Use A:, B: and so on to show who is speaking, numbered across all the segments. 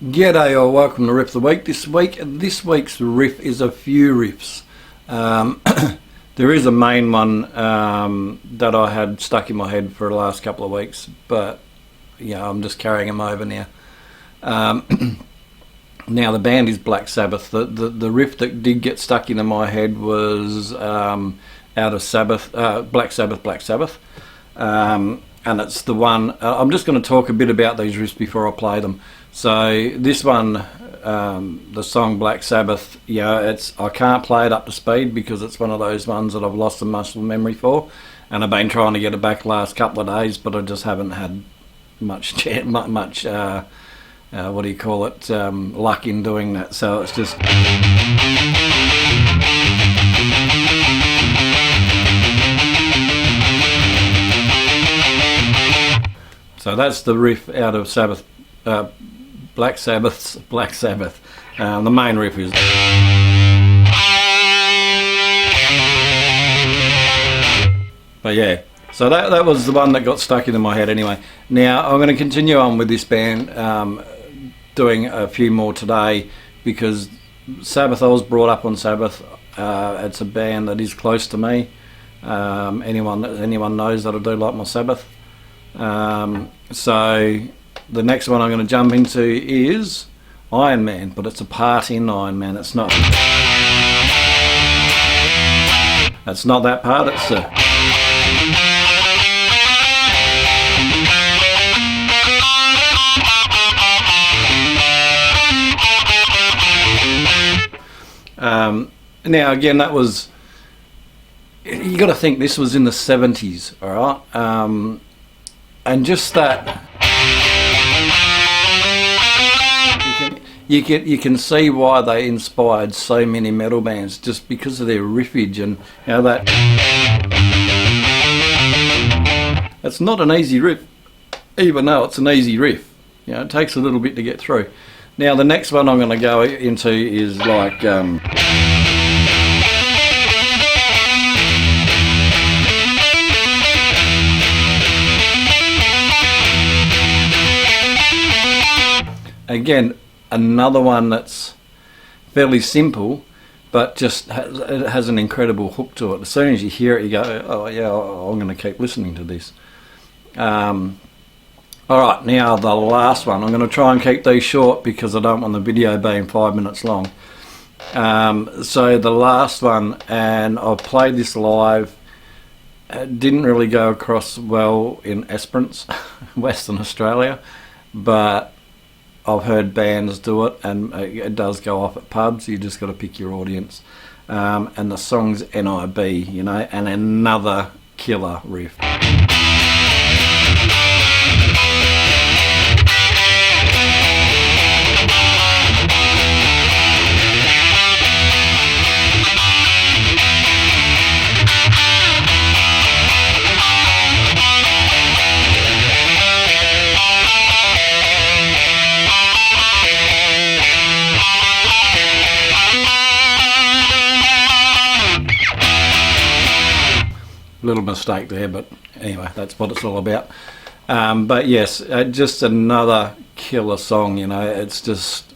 A: G'day or welcome to Riff of the Week. This week's riff is a few riffs. There is a main one that I had stuck in my head for the last couple of weeks, but yeah, I'm just carrying them over now. Now the band is Black Sabbath. The riff that did get stuck into my head was out of Sabbath, Black Sabbath, and it's the one. I'm just going to talk a bit about these riffs before I play them. So this one, the song Black Sabbath, I can't play it up to speed because it's one of those ones that I've lost the muscle memory for, and I've been trying to get it back the last couple of days, but I just haven't had much luck in doing that. So it's just. So that's the riff out of Sabbath. Black Sabbath. The main riff is. But yeah, so that was the one that got stuck into my head anyway. Now I'm going to continue on with this band, doing a few more today because Sabbath, I was brought up on Sabbath. It's a band that is close to me. Anyone knows that I do like my Sabbath. So the next one I'm going to jump into is Iron Man, but it's a part in Iron Man. It's not that part. It's now again, that was, you got to think this was in the 70s, all right, and just that. You can see why they inspired so many metal bands, just because of their riffage and that. It's not an easy riff, even though it's an easy riff. It takes a little bit to get through. Now the next one I'm going to go into is like. Again, another one that's fairly simple, but just it has an incredible hook to it. As soon as you hear it, you go, "Oh yeah, I'm going to keep listening to this." All right, now the last one. I'm going to try and keep these short because I don't want the video being 5 minutes long. So the last one, and I've played this live. It didn't really go across well in Esperance, Western Australia, but I've heard bands do it, and it does go off at pubs. You just got to pick your audience. And the song's NIB, and another killer riff. Little mistake there, but anyway, that's what it's all about. But yes, just another killer song. It's just,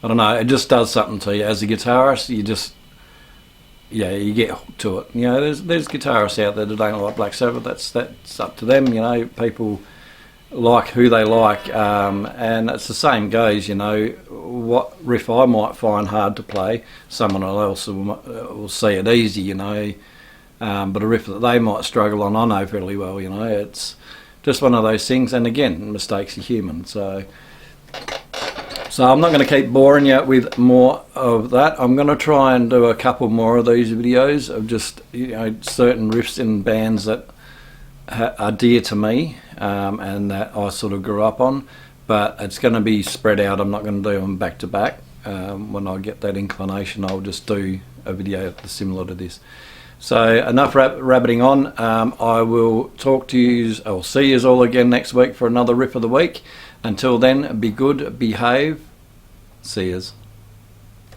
A: I don't know, it just does something to you as a guitarist. You get hooked to it. There's guitarists out there that don't like Black Sabbath. That's up to them. People like who they like, and it's the same goes. What riff I might find hard to play, someone else will see it easy. But a riff that they might struggle on, I know fairly well. It's just one of those things. And again, mistakes are human. So I'm not going to keep boring you with more of that. I'm going to try and do a couple more of these videos of just certain riffs in bands that are dear to me, and that I sort of grew up on. But it's going to be spread out. I'm not going to do them back to back. When I get that inclination, I'll just do a video similar to this. So enough rabbiting on. I will talk to you, or see you all again next week for another Riff of the Week. Until then, be good, behave. See yous.